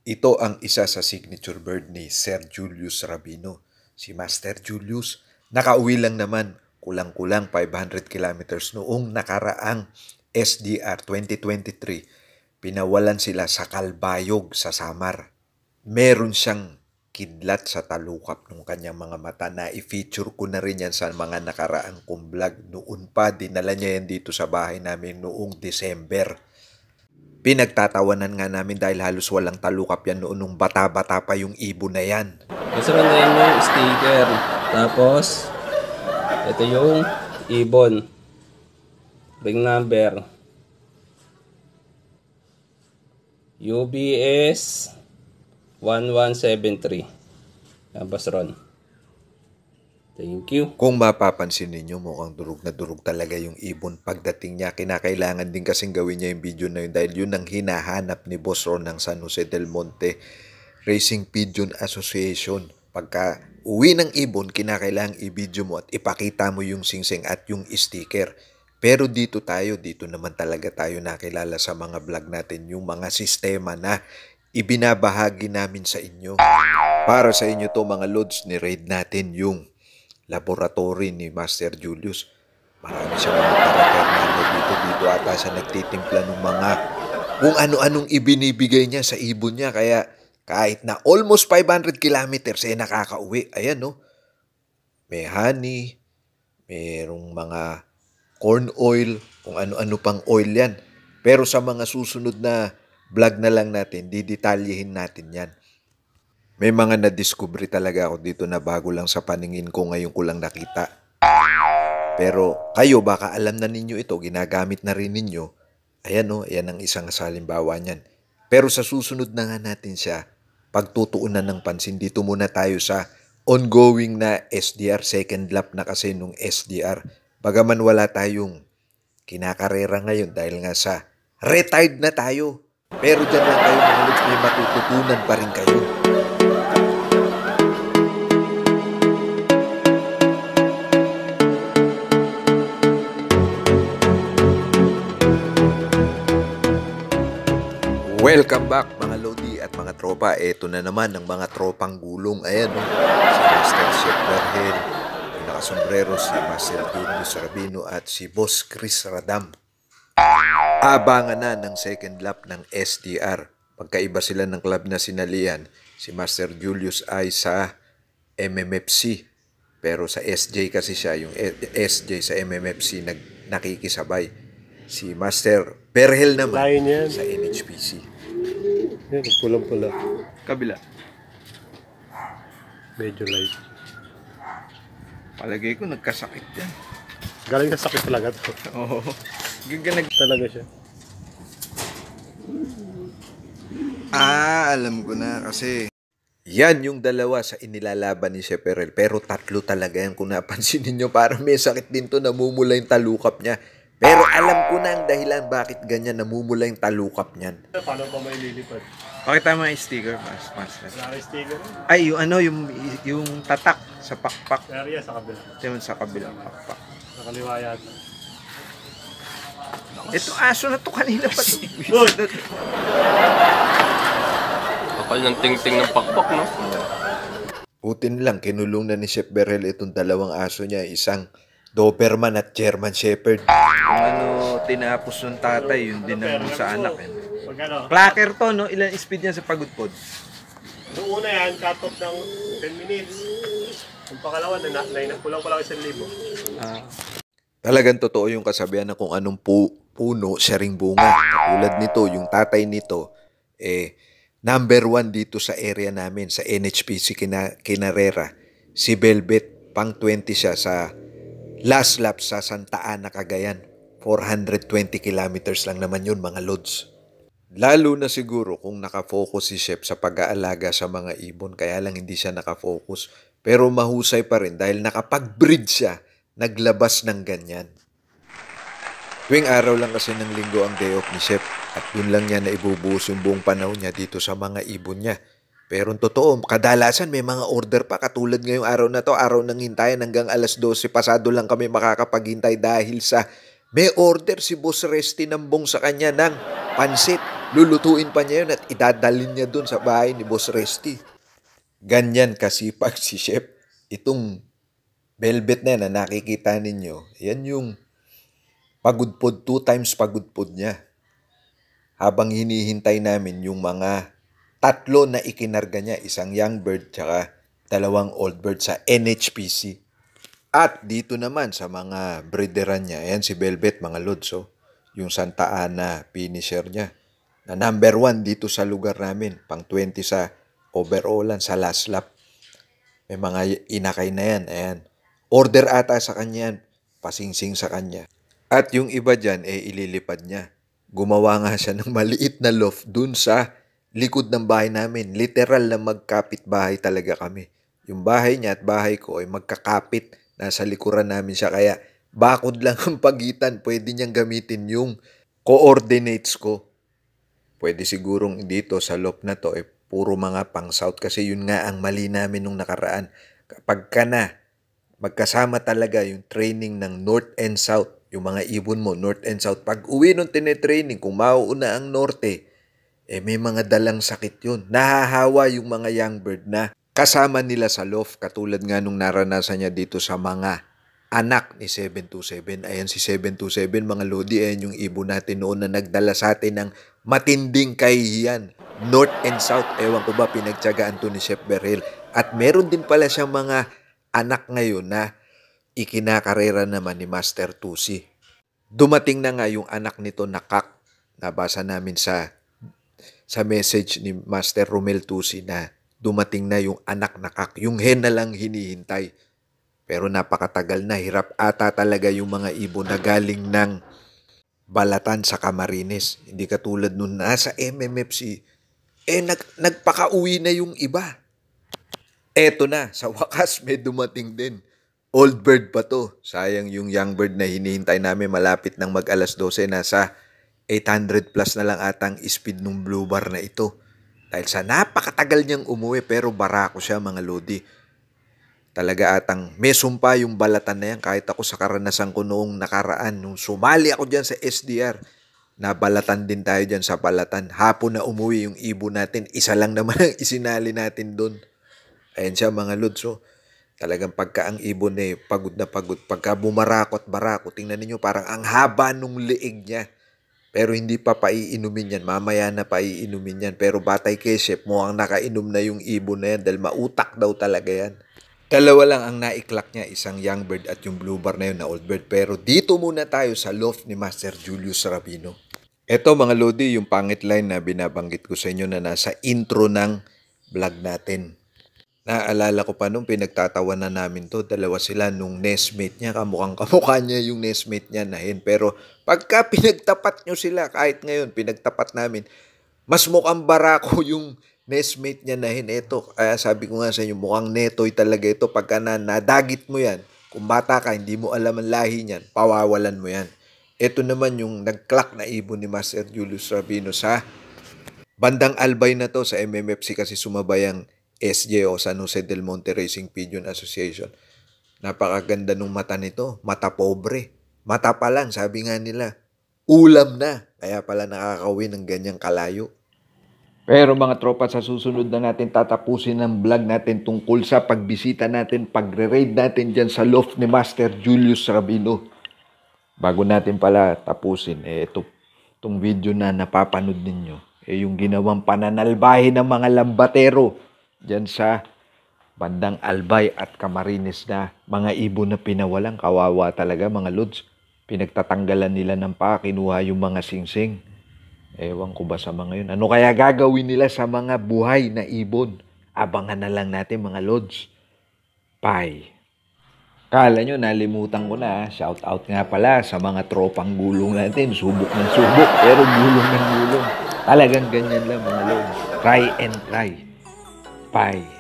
Ito ang isa sa signature bird ni Sir Julius Rabino. Si Master Julius, nakauwi lang naman, kulang-kulang 500 kilometers noong nakaraang SDR 2023. Pinawalan sila sa Kalbayog sa Samar. Meron siyang kidlat sa talukap ng kanyang mga mata na i-feature ko na rin yan sa mga nakaraang kong vlog. Noon pa, dinala niya yan dito sa bahay namin noong December. Pinagtatawanan nga namin dahil halos walang talukap yan noon nung bata-bata pa yung ibon na yan. Masarap na yun yung sticker. Tapos, ito yung ibon. Ring number. UBS 1173. Labas ron. Thank you. Kung mapapansin ninyo, mukhang durug na durug talaga yung ibon pagdating niya. Kinakailangan din kasing gawin niya yung video na yun dahil yun ang hinahanap ni Boss Ron ng San Jose del Monte Racing Pigeon Association. Pagka uwi ng ibon, kinakailangan i-video mo at ipakita mo yung singsing at yung sticker. Pero dito naman talaga tayo nakilala sa mga vlog natin yung mga sistema na ibinabahagi namin sa inyo. Para sa inyo to mga lods, ni-raid natin yung laboratory ni Master Julius. Marami siyang mga paraternando dito ata siya nagtitimpla ng mga kung ano-anong ibinibigay niya sa ibon niya. Kaya kahit na almost 500 kilometers nakakauwi. Ayan no. May honey, mayroong mga corn oil, kung ano-ano pang oil yan. Pero sa mga susunod na vlog na lang natin, didetalyehin natin yan. May mga na-discovery talaga ako dito na bago lang sa paningin ko, ngayon ko lang nakita. Pero kayo baka alam na ninyo ito, ginagamit na rin ninyo. Ayan o, ayan ang isang halimbawa niyan. Pero sa susunod na nga natin siya, pagtutuunan ng pansin, dito muna tayo sa ongoing na SDR, second lap na kasi nung SDR. Bagaman wala tayong kinakarera ngayon dahil nga sa retired na tayo. Pero dyan lang kayo mga lods, may matututunan pa rin kayo. Welcome back mga Lodi at mga tropa. Ito na naman ang mga tropang gulong. Ayan no? Si Master Chef Berhel, yung nakasombrero si Master Julius Rabino at si Boss Chris Radam. Abangan na ng second lap ng SDR. Pagkaiba sila ng club na sinalian. Si Master Julius ay sa MMFC. Pero sa SJ kasi siya, yung SJ sa MMFC nakikisabay. Si Master Berhel naman sa NHPC. Yan, pulang-pula. Kabila. Medyo light. Palagay ko nagkasakit yan. Galing na sakit talaga to. Oo. Gaganag. Talaga siya. Alam ko na kasi yan yung dalawa sa inilalaban ni Chef Berhel. Pero tatlo talaga yan kung napansin ninyo. Parang may sakit din to, namumula yung talukap niya. Pero alam ko na ang dahilan bakit ganyan namumula yung talukap niyan. Paano pa may lilipad? Pakita mo yung sticker, Master. Wala kang sticker. Ay, yung ano, yung tatak sa pakpak. Area sa kabila. Yung sa kabilang pakpak. Nakaliwa yata. Ito aso na to kanina pa to. Kapal ng ting-ting ng pakpak, no? Putin lang, kinulong na ni Chef Berhel itong dalawang aso niya. Isang Doberman at German Shepherd. Kung ano tinapos ng tatay, yun din ang sa anak. Pag ano? Clacker to, no? Ilan speed niya sa pagudpod? Noong una yan, cut off ng 10 minutes. Yung pangalawa, kulang pa lang 1,000. Talagang totoo yung kasabihan na kung anong puno, siya ring bunga. Katulad nito, yung tatay nito, number 1 dito sa area namin, sa NHPC Kinarera. Si Velvet, pang 20 siya sa last lap sa Santa Ana, Cagayan. 420 kilometers lang naman yun mga lods. Lalo na siguro kung nakafocus si Chef sa pag-aalaga sa mga ibon, kaya lang hindi siya nakafocus. Pero mahusay pa rin dahil nakapag-breed siya, naglabas ng ganyan. Tuwing araw lang kasi ng linggo ang day off ni Chef at dun lang niya na ibubuhos yung buong panahon niya dito sa mga ibon niya. Pero totoo, kadalasan may mga order pa katulad ngayong araw na to, araw ng hintayan hanggang alas 12 pasado lang kami makakapaghintay dahil sa may order si Boss Resty Nambong sa kanya ng pansit. Lulutuin pa niya yun at idadalin niya dun sa bahay ni Boss Resty. Ganyan kasipag si Chef. Itong velvet na yan na nakikita ninyo, yan yung pagudpod, 2 times pagudpod niya. Habang hinihintay namin yung mga 3 na ikinarga niya, isang young bird tsaka 2 old bird sa NHPC. At dito naman sa mga breederan niya, ayan si Velvet mga lods, yung Santa Ana finisher niya. Na number 1 dito sa lugar namin, pang 20 sa overallan, sa last lap. May mga inakay na yan, ayan. Order ata sa kanya yan, pasingsing sa kanya. At yung iba dyan, ililipad niya. Gumawa nga siya ng maliit na loft dun sa likod ng bahay namin. Literal na magkapit bahay talaga kami. Yung bahay niya at bahay ko ay magkakapit. Nasa likuran namin siya. Kaya bakod lang ang pagitan. Pwede niyang gamitin yung coordinates ko. Pwede sigurong dito sa loft na to puro mga pang south. Kasi yun nga ang mali namin nung nakaraan. Kapag ka na magkasama talaga yung training ng north and south. Yung mga ibon mo, north and south. Pag uwi nung tinetraining, kung mauuna ang norte, may mga dalang sakit yun. Nahahawa yung mga young bird na kasama nila sa loft. Katulad nga nung naranasan niya dito sa mga anak ni 727. Ayan si 727, mga lodi. Ayan yung ibon natin noon na nagdala sa atin ng matinding kahihiyan. North and south, ewan ko ba, pinagtyagaan to ni Chef Berhel. At meron din pala siyang mga anak ngayon na ikinakarera naman ni Master Tusi. Dumating na nga yung anak nito na Kak. Nabasa namin sa message ni Master Romel Tusi na dumating na yung anak na Kak. Yung hen na lang hinihintay. Pero napakatagal na. Hirap ata talaga yung mga ibon na galing ng balatan sa Camarines. Hindi katulad nung nasa MMFC. Nagpakauwi na yung iba. Eto na, sa wakas may dumating din. Old bird pa to. Sayang yung young bird na hinihintay namin malapit ng mag-alas 12. Nasa 800 plus na lang atang speed ng blue bar na ito. Dahil sa napakatagal niyang umuwi pero barako siya mga lodi. Talaga atang may sumpa yung balatan na yan kahit ako sa karanasan ko noong nakaraan. Nung sumali ako dyan sa SDR, nabalatan din tayo dyan sa balatan. Hapon na umuwi yung ibon natin. Isa lang naman ang isinali natin doon. Ayan siya mga lodso. Talagang pagka ang ibon pagod na pagod. Pagka bumarakot-barako, tingnan niyo parang ang haba nung leeg niya. Pero hindi pa paiinumin yan. Mamaya na paiinumin yan. Pero batay kay Chef, mukhang nakainom na yung ibon na yan dahil mautak daw talaga yan. 2 lang ang naiklak niya, isang young bird at yung blue bar na yun na old bird. Pero dito muna tayo sa loft ni Master Julius Rabino. Ito mga lodi, yung pangit line na binabanggit ko sa inyo na nasa intro ng vlog natin. Naalala ko pa nung pinagtatawanan namin to, 2 sila nung nestmate niya, kamukha niya yung nestmate niya na hen. Pero pagka pinagtapat nyo sila, kahit ngayon pinagtapat namin, mas mukhang barako yung nestmate niya na hen. Ito, kaya sabi ko nga sa inyo, mukhang netoy talaga ito. Pagka nadagit mo yan, kung bata ka, hindi mo alam ang lahi niyan, pawawalan mo yan. Ito naman yung nag-clock na ibon ni Master Julius Rabino sa bandang Albay na to, sa MMFC kasi sumabay ang SJ o San Jose del Monte Racing Pigeon Association. Napakaganda nung mata nito. Mata pobre. Mata pa lang, sabi nga nila, ulam na. Kaya pala nakakawin ng ganyang kalayo. Pero mga tropa, sa susunod na natin tatapusin ang vlog natin tungkol sa pagbisita natin, pagre-raid natin dyan sa loft ni Master Julius Rabino. Bago natin pala tapusin, itong video na napapanood ninyo, yung ginawang pananalbahe ng mga lambatero dyan sa bandang Albay at Camarines na mga ibon na pinawalan. Kawawa talaga mga lods. Pinagtatanggalan nila ng paa, kinuha yung mga singsing. Ewan ko ba sa mga yun. Ano kaya gagawin nila sa mga buhay na ibon? Abangan na lang natin mga lods. Bye. Kala nyo, nalimutan ko na. Shout out nga pala sa mga tropang gulong natin. Subok ng subok, pero gulong ng gulong. Talagang ganyan lang mga lods. Try and try. Bye.